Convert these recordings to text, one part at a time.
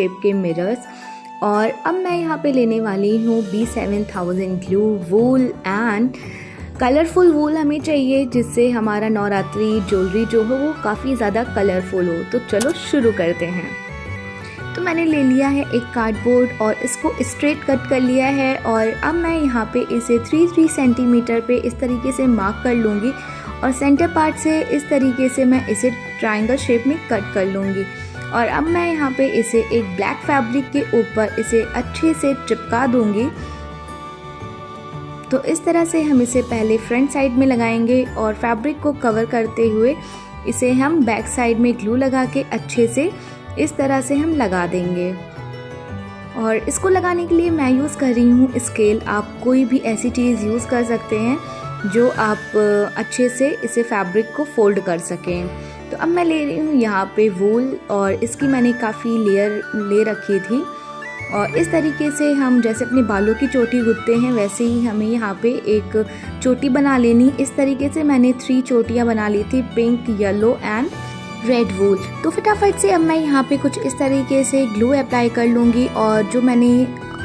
Shape के mirrors. और अब मैं यहाँ पे लेने वाली हूँ B7000 glue wool and colourful wool हमें चाहिए, जिससे हमारा नवरात्रि ज्वेलरी जो हो वो काफ़ी ज़्यादा कलरफुल हो। तो चलो शुरू करते हैं। तो मैंने ले लिया है एक कार्डबोर्ड और इसको स्ट्रेट कट कर लिया है और अब मैं यहाँ पे इसे 3 सेंटीमीटर पे इस तरीके से मार्क कर लूँगी और सेंटर पार्ट से इस तरीके से मैं इसे ट्रायंगल शेप में कट कर लूँगी। और अब मैं यहाँ पे इसे एक ब्लैक फैब्रिक के ऊपर इसे अच्छे से चिपका दूँगी। तो इस तरह से हम इसे पहले फ्रंट साइड में लगाएंगे और फैब्रिक को कवर करते हुए इसे हम बैक साइड में ग्लू लगा के अच्छे से इस तरह से हम लगा देंगे। और इसको लगाने के लिए मैं यूज़ कर रही हूँ स्केल। आप कोई भी ऐसी चीज़ यूज़ कर सकते हैं जो आप अच्छे से इसे फैब्रिक को फोल्ड कर सकें। तो अब मैं ले रही हूँ यहाँ पे वूल और इसकी मैंने काफ़ी लेयर ले रखी थी और इस तरीके से हम जैसे अपने बालों की चोटी गुथते हैं वैसे ही हमें यहाँ पे एक चोटी बना लेनी। इस तरीके से मैंने 3 चोटियाँ बना ली थी, पिंक, येलो एंड रेड वूल। तो फटाफट से अब मैं यहाँ पे कुछ इस तरीके से ग्लू अप्लाई कर लूँगी और जो मैंने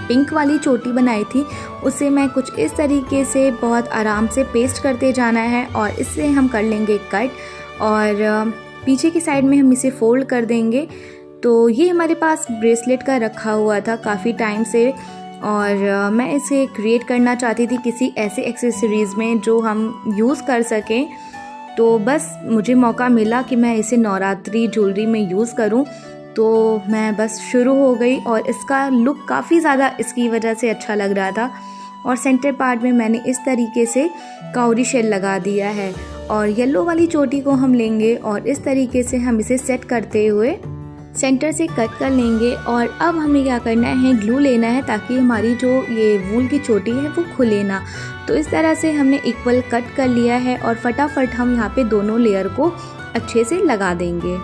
पिंक वाली चोटी बनाई थी उसे मैं कुछ इस तरीके से बहुत आराम से पेस्ट करते जाना है और इससे हम कर लेंगे कट और पीछे की साइड में हम इसे फोल्ड कर देंगे। तो ये हमारे पास ब्रेसलेट का रखा हुआ था काफ़ी टाइम से और मैं इसे क्रिएट करना चाहती थी किसी ऐसे एक्सेसरीज़ में जो हम यूज़ कर सकें। तो बस मुझे मौका मिला कि मैं इसे नवरात्रि ज्वेलरी में यूज़ करूं, तो मैं बस शुरू हो गई और इसका लुक काफ़ी ज़्यादा इसकी वजह से अच्छा लग रहा था। और सेंटर पार्ट में मैंने इस तरीके से काउरी शेल लगा दिया है और येलो वाली चोटी को हम लेंगे और इस तरीके से हम इसे सेट करते हुए सेंटर से कट कर लेंगे। और अब हमें क्या करना है, ग्लू लेना है ताकि हमारी जो ये वूल की चोटी है वो खुले ना। तो इस तरह से हमने इक्वल कट कर लिया है और फटाफट हम यहाँ पे दोनों लेयर को अच्छे से लगा देंगे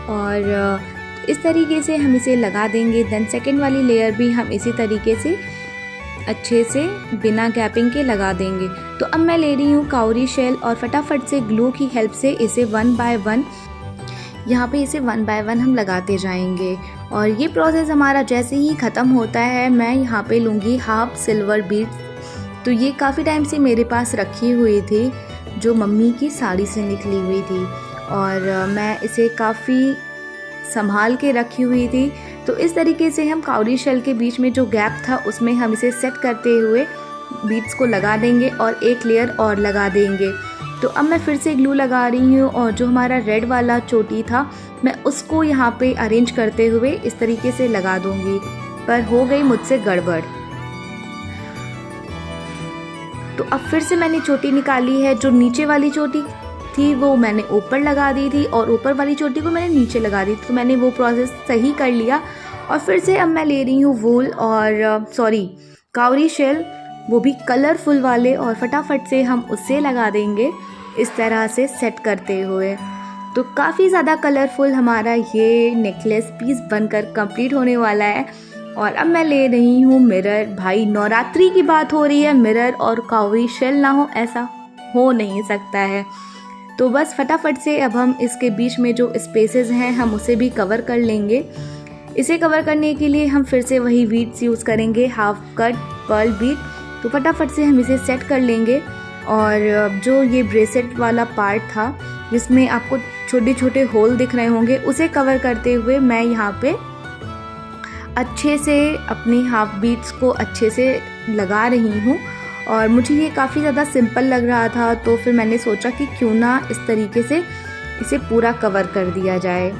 और इस तरीके से हम इसे लगा देंगे। देन सेकंड वाली लेयर भी हम इसी तरीके से अच्छे से बिना गैपिंग के लगा देंगे। तो अब मैं ले रही हूँ काउरी शेल और फटाफट से ग्लू की हेल्प से इसे 1 बाय 1 यहाँ पे इसे 1 बाय 1 हम लगाते जाएंगे। और ये प्रोसेस हमारा जैसे ही ख़त्म होता है मैं यहाँ पे लूँगी हाफ सिल्वर बीड्स। तो ये काफ़ी टाइम से मेरे पास रखी हुई थी जो मम्मी की साड़ी से निकली हुई थी और मैं इसे काफ़ी संभाल के रखी हुई थी। तो इस तरीके से हम काउरी शेल के बीच में जो गैप था उसमें हम इसे सेट करते हुए बीड्स को लगा देंगे और एक लेयर और लगा देंगे। तो अब मैं फिर से ग्लू लगा रही हूँ और जो हमारा रेड वाला चोटी था मैं उसको यहाँ पे अरेंज करते हुए इस तरीके से लगा दूँगी, पर हो गई मुझसे गड़बड़। तो अब फिर से मैंने चोटी निकाली है, जो नीचे वाली चोटी थी वो मैंने ऊपर लगा दी थी और ऊपर वाली चोटी को मैंने नीचे लगा दी थी। तो मैंने वो प्रोसेस सही कर लिया और फिर से अब मैं ले रही हूँ वूल और काउरी शेल, वो भी कलरफुल वाले, और फटाफट से हम उससे लगा देंगे इस तरह से सेट करते हुए। तो काफ़ी ज़्यादा कलरफुल हमारा ये नेकलेस पीस बनकर कंप्लीट होने वाला है। और अब मैं ले रही हूँ मिरर। भाई नवरात्रि की बात हो रही है, मिरर और काउरी शेल ना हो ऐसा हो नहीं सकता है। तो बस फटाफट से अब हम इसके बीच में जो स्पेसेस हैं हम उसे भी कवर कर लेंगे। इसे कवर करने के लिए हम फिर से वही बीड्स यूज़ करेंगे, हाफ कट पर्ल बीड। तो फटाफट से हम इसे सेट कर लेंगे और जो ये ब्रेसलेट वाला पार्ट था जिसमें आपको छोटे छोटे होल दिख रहे होंगे उसे कवर करते हुए मैं यहाँ पे अच्छे से अपनी हाफ बीट्स को अच्छे से लगा रही हूँ। और मुझे ये काफ़ी ज़्यादा सिंपल लग रहा था तो फिर मैंने सोचा कि क्यों ना इस तरीके से इसे पूरा कवर कर दिया जाए।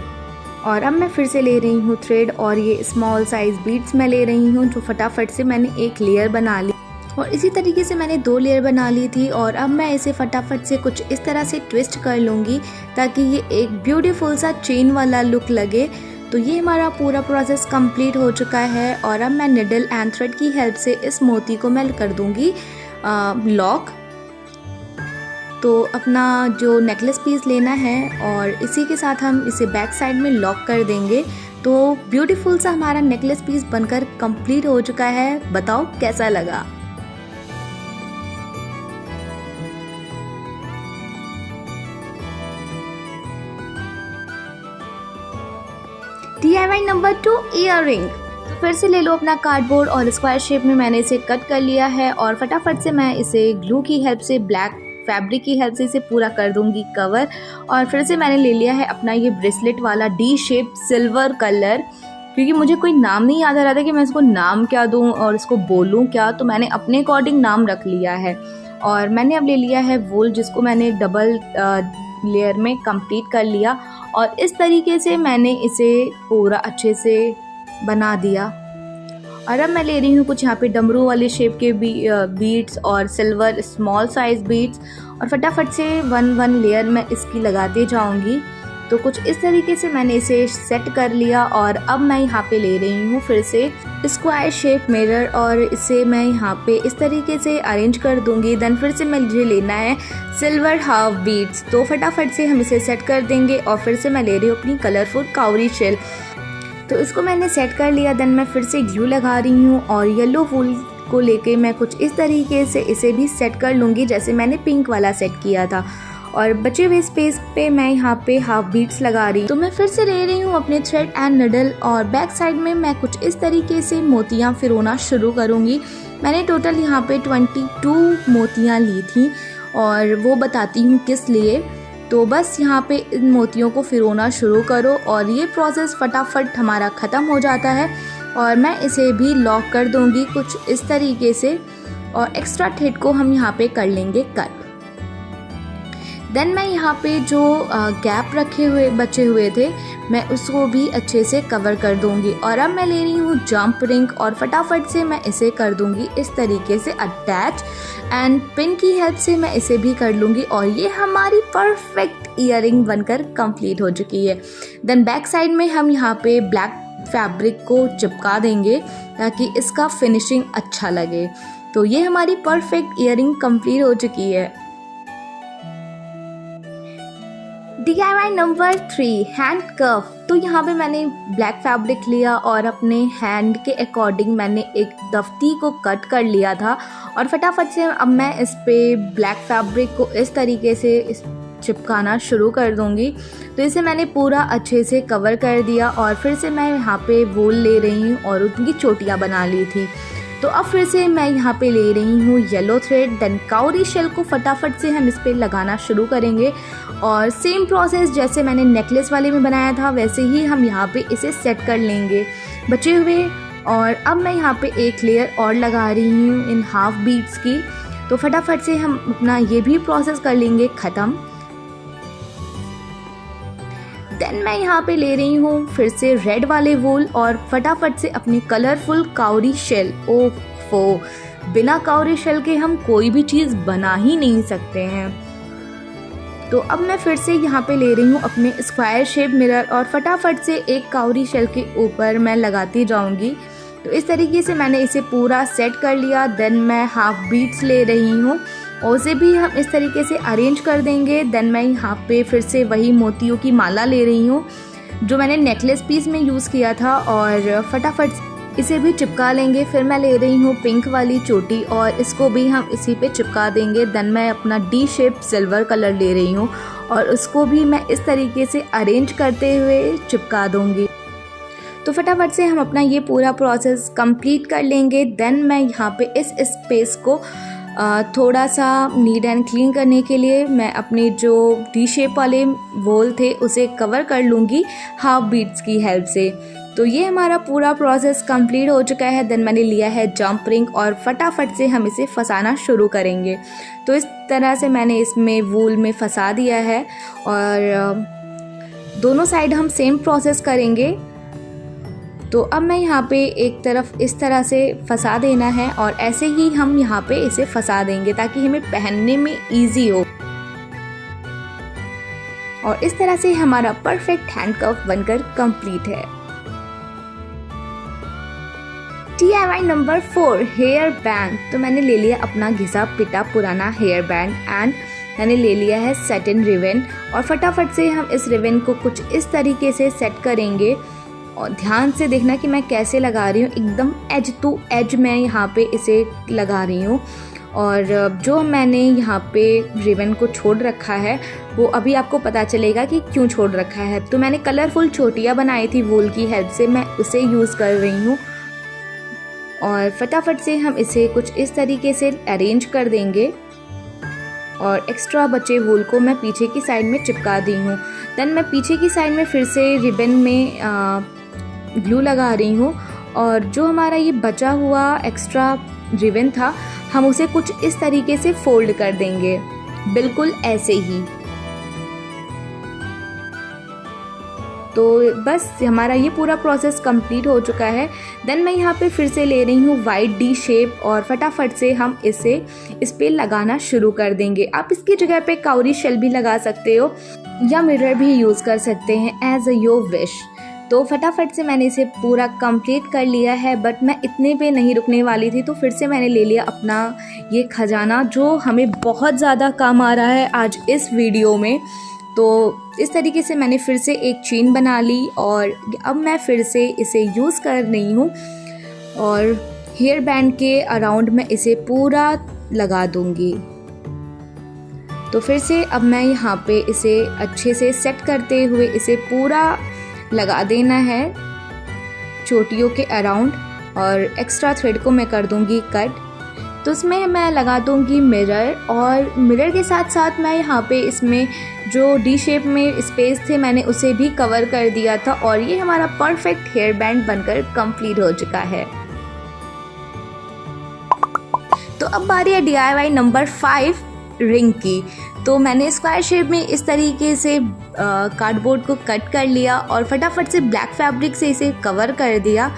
और अब मैं फिर से ले रही हूँ थ्रेड और ये स्मॉल साइज़ बीड्स मैं ले रही हूँ जो फटाफट से मैंने एक लेयर बना ली और इसी तरीके से मैंने 2 लेयर बना ली थी। और अब मैं इसे फटाफट से कुछ इस तरह से ट्विस्ट कर लूँगी ताकि ये एक ब्यूटीफुल सा चेन वाला लुक लगे। तो ये हमारा पूरा प्रोसेस कंप्लीट हो चुका है और अब मैं निडल एंड थ्रेड की हेल्प से इस मोती को मैं कर दूँगी लॉक। तो अपना जो नेकलेस पीस लेना है और इसी के साथ हम इसे बैक साइड में लॉक कर देंगे। तो ब्यूटीफुल सा हमारा नेकलेस पीस बनकर कंप्लीट हो चुका है। बताओ कैसा लगा। DIY number 2 earliness. फिर से ले लो अपना कार्डबोर्ड और स्क्वायर शेप में मैंने इसे कट कर लिया है और फटाफट से मैं इसे ग्लू की हेल्प से, ब्लैक फैब्रिक की हेल्प से इसे पूरा कर दूंगी कवर। और फिर से मैंने ले लिया है अपना ये ब्रेसलेट वाला डी शेप सिल्वर कलर, क्योंकि मुझे कोई नाम नहीं याद आ रहा था कि मैं इसको नाम क्या दूं और इसको बोलूं क्या, तो मैंने अपने अकॉर्डिंग नाम रख लिया है। और मैंने अब ले लिया है वूल, जिसको मैंने डबल लेयर में कंप्लीट कर लिया और इस तरीके से मैंने इसे पूरा अच्छे से बना दिया। और अब मैं ले रही हूँ कुछ यहाँ पे डमरू वाले शेप के बीड्स और सिल्वर स्मॉल साइज बीड्स और फटाफट से वन लेयर मैं इसकी लगाते जाऊँगी। तो कुछ इस तरीके से मैंने इसे सेट कर लिया और अब मैं यहाँ पे ले रही हूँ फिर से स्क्वायर शेप मिरर और इसे मैं यहाँ पे इस तरीके से अरेंज कर दूंगी। देन फिर से मुझे लेना है सिल्वर हाफ बीड्स, तो फटाफट से हम इसे सेट कर देंगे। और फिर से मैं ले रही हूँ अपनी कलरफुल काउरी शेल, तो इसको मैंने सेट कर लिया। देन मैं फिर से ग्लू लगा रही हूँ और येलो फूल को लेके मैं कुछ इस तरीके से इसे भी सेट कर लूँगी जैसे मैंने पिंक वाला सेट किया था। और बचे हुए स्पेस पे मैं यहाँ पे हाफ बीट्स लगा रही हूँ। तो मैं फिर से ले रही हूँ अपने थ्रेड एंड निडल और बैक साइड में मैं कुछ इस तरीके से मोतियाँ फिरोना शुरू करूँगी। मैंने टोटल यहाँ पे 22 मोतियाँ ली थी और वो बताती हूँ किस लिए। तो बस यहाँ पे इन मोतियों को फिरोना शुरू करो और ये प्रोसेस फटाफट हमारा ख़त्म हो जाता है। और मैं इसे भी लॉक कर दूँगी कुछ इस तरीके से और एक्स्ट्रा थ्रेड को हम यहाँ पे कर लेंगे कट। देन मैं यहाँ पे जो गैप बचे हुए थे मैं उसको भी अच्छे से कवर कर दूंगी। और अब मैं ले रही हूँ जंप रिंग और फटाफट से मैं इसे कर दूंगी इस तरीके से अटैच एंड पिन की हेल्प से मैं इसे भी कर लूँगी और ये हमारी परफेक्ट ईयरिंग बनकर कंप्लीट हो चुकी है। देन बैक साइड में हम यहाँ पे ब्लैक फैब्रिक को चिपका देंगे ताकि इसका फिनिशिंग अच्छा लगे। तो ये हमारी परफेक्ट ईयरिंग कंप्लीट हो चुकी है। DIY number 3 hand curve. तो यहाँ पे मैंने ब्लैक फैब्रिक लिया और अपने हैंड के अकॉर्डिंग मैंने एक दफ्ती को कट कर लिया था और फटाफट से अब मैं इस पे ब्लैक फैब्रिक को इस तरीके से चिपकाना शुरू कर दूंगी। तो इसे मैंने पूरा अच्छे से कवर कर दिया और फिर से मैं यहाँ पे वूल ले रही हूँ और उनकी चोटियाँ बना ली थी। तो अब फिर से मैं यहाँ पे ले रही हूँ yellow thread. Then cowrie shell को फटाफट से हम इस पे लगाना शुरू करेंगे और सेम प्रोसेस जैसे मैंने नेकलेस वाले में बनाया था वैसे ही हम यहाँ पे इसे सेट कर लेंगे बचे हुए। और अब मैं यहाँ पे एक लेयर और लगा रही हूँ इन हाफ बीड्स की। तो फटाफट से हम अपना ये भी प्रोसेस कर लेंगे ख़त्म। देन मैं यहाँ पे ले रही हूँ फिर से रेड वाले वूल और फटाफट से अपनी कलरफुल काउरी शेल। ओहो, बिना काउरी शेल के हम कोई भी चीज़ बना ही नहीं सकते हैं। तो अब मैं फिर से यहाँ पे ले रही हूँ अपने स्क्वायर शेप मिरर और फटाफट से एक काउरी शेल के ऊपर मैं लगाती जाऊँगी। तो इस तरीके से मैंने इसे पूरा सेट कर लिया। देन मैं हाफ बीट्स ले रही हूँ और उसे भी हम इस तरीके से अरेंज कर देंगे। देन मैं यहाँ पे फिर से वही मोतियों की माला ले रही हूँ जो मैंने नेकलेस पीस में यूज़ किया था और फटाफट इसे भी चिपका लेंगे। फिर मैं ले रही हूँ पिंक वाली चोटी और इसको भी हम इसी पे चिपका देंगे। देन मैं अपना डी शेप सिल्वर कलर ले रही हूँ और उसको भी मैं इस तरीके से अरेंज करते हुए चिपका दूँगी। तो फटाफट से हम अपना ये पूरा प्रोसेस कंप्लीट कर लेंगे। देन मैं यहाँ पे इस स्पेस को थोड़ा सा नीट एंड क्लीन करने के लिए मैं अपने जो टी शेप वाले वॉल थे उसे कवर कर लूँगी हाफ बीट्स की हेल्प से। तो ये हमारा पूरा प्रोसेस कंप्लीट हो चुका है। देन मैंने लिया है जंप रिंग और फटाफट से हम इसे फंसाना शुरू करेंगे। तो इस तरह से मैंने इसमें वूल में फंसा दिया है और दोनों साइड हम सेम प्रोसेस करेंगे। तो अब मैं यहाँ पे एक तरफ इस तरह से फंसा देना है और ऐसे ही हम यहाँ पे इसे फंसा देंगे ताकि हमें पहनने में इजी हो। और इस तरह से हमारा परफेक्ट हैंड कर्व बनकर कंप्लीट है। DIY number 4 hair band. तो मैंने ले लिया अपना घिसा पिटा पुराना हेयर बैंड एंड मैंने ले लिया है सैटिन रिबन और फटाफट से हम इस रिबन को कुछ इस तरीके से सेट करेंगे। और ध्यान से देखना कि मैं कैसे लगा रही हूँ, एकदम एज टू एज मैं यहाँ पे इसे लगा रही हूँ। और जो मैंने यहाँ पे रिबन को छोड़ रखा है वो अभी आपको पता चलेगा कि क्यों छोड़ रखा है। तो मैंने कलरफुल चोटियाँ बनाई थी वूल की हेल्प से, मैं उसे यूज़ कर रही हूँ और फटाफट से हम इसे कुछ इस तरीके से अरेंज कर देंगे और एक्स्ट्रा बचे वूल को मैं पीछे की साइड में चिपका दी हूँ। देन मैं पीछे की साइड में फिर से रिबन में ग्लू लगा रही हूँ और जो हमारा ये बचा हुआ एक्स्ट्रा रिबन था हम उसे कुछ इस तरीके से फोल्ड कर देंगे, बिल्कुल ऐसे ही। तो बस हमारा ये पूरा प्रोसेस कंप्लीट हो चुका है। देन मैं यहाँ पे फिर से ले रही हूँ वाइट डी शेप और फटाफट से हम इसे इस पे लगाना शुरू कर देंगे। आप इसकी जगह पे काउरी शेल भी लगा सकते हो या मिरर भी यूज़ कर सकते हैं एज अ योर विश। तो फटाफट से मैंने इसे पूरा कंप्लीट कर लिया है, बट मैं इतने पे नहीं रुकने वाली थी, तो फिर से मैंने ले लिया अपना ये खजाना जो हमें बहुत ज़्यादा काम आ रहा है आज इस वीडियो में। तो इस तरीके से मैंने फिर से एक चेन बना ली और अब मैं फिर से इसे यूज़ कर रही हूँ और हेयर बैंड के अराउंड मैं इसे पूरा लगा दूँगी। तो फिर से अब मैं यहाँ पे इसे अच्छे से सेट करते हुए इसे पूरा लगा देना है चोटियों के अराउंड और एक्स्ट्रा थ्रेड को मैं कर दूँगी कट। तो इसमें मैं लगा दूँगी मिरर और मिरर के साथ साथ मैं यहाँ पे इसमें जो डी शेप में स्पेस थे मैंने उसे भी कवर कर दिया था और ये हमारा परफेक्ट हेयर बैंड बनकर कंप्लीट हो चुका है। तो अब बारी है DIY नंबर 5 रिंग की। तो मैंने स्क्वायर शेप में इस तरीके से कार्डबोर्ड को कट कर लिया और फटाफट से ब्लैक फैब्रिक से इसे कवर कर दिया।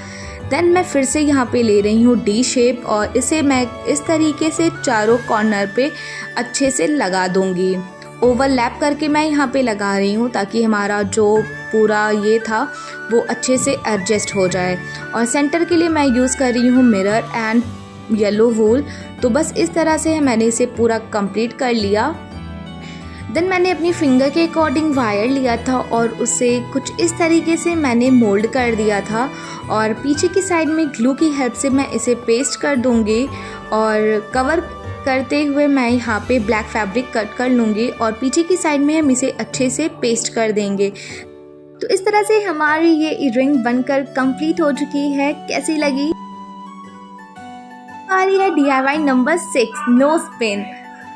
देन मैं फिर से यहाँ पे ले रही हूँ डी शेप और इसे मैं इस तरीके से चारों कॉर्नर पे अच्छे से लगा दूँगी। ओवरलैप करके मैं यहाँ पे लगा रही हूँ ताकि हमारा जो पूरा ये था वो अच्छे से एडजस्ट हो जाए। और सेंटर के लिए मैं यूज़ कर रही हूँ मिरर एंड येलो वूल। तो बस इस तरह से मैंने इसे पूरा कंप्लीट कर लिया। देन मैंने अपनी फिंगर के अकॉर्डिंग वायर लिया था और उसे कुछ इस तरीके से मैंने मोल्ड कर दिया था और पीछे की साइड में ग्लू की हेल्प से मैं इसे पेस्ट कर दूँगी और कवर करते हुए मैं यहाँ पे ब्लैक फैब्रिक कट कर लूँगी और पीछे की साइड में हम इसे अच्छे से पेस्ट कर देंगे। तो इस तरह से हमारी ये इयररिंग बनकर कंप्लीट हो चुकी है। कैसी लगी? हमारी है DIY number 6 nose pin.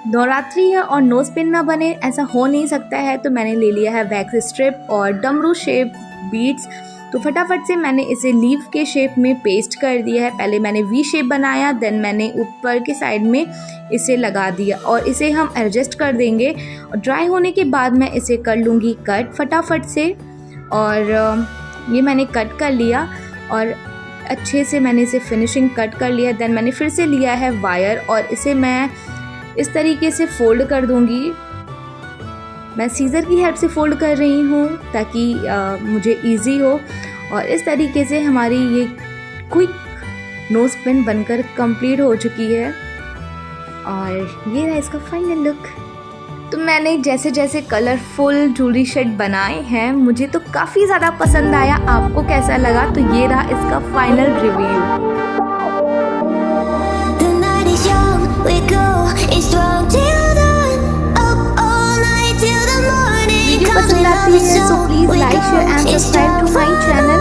Navratri है और नोज पिन ना बने ऐसा हो नहीं सकता है, तो मैंने ले लिया है वैक्स स्ट्रिप और डमरू शेप बीड्स। तो फटाफट से मैंने इसे लीव के शेप में पेस्ट कर दिया है। पहले मैंने वी शेप बनाया, देन मैंने ऊपर के साइड में इसे लगा दिया और इसे हम एडजस्ट कर देंगे। और ड्राई होने के बाद मैं इसे कर लूँगी कट फटाफट से और ये मैंने कट कर लिया और अच्छे से मैंने इसे फिनिशिंग कट कर लिया। देन मैंने फिर से लिया है वायर और इसे मैं इस तरीके से फोल्ड कर दूंगी। मैं सीज़र की हेल्प से फोल्ड कर रही हूँ ताकि मुझे इजी हो। और इस तरीके से हमारी ये क्विक नोज पिन बनकर कंप्लीट हो चुकी है और ये रहा इसका फाइनल लुक। तो मैंने जैसे जैसे कलरफुल ज्वेलरी सेट बनाए हैं मुझे तो काफ़ी ज़्यादा पसंद आया। आपको कैसा लगा? तो ये रहा इसका फाइनल रिव्यू। वीडियो पसंद आती है तो please like share and subscribe to my channel.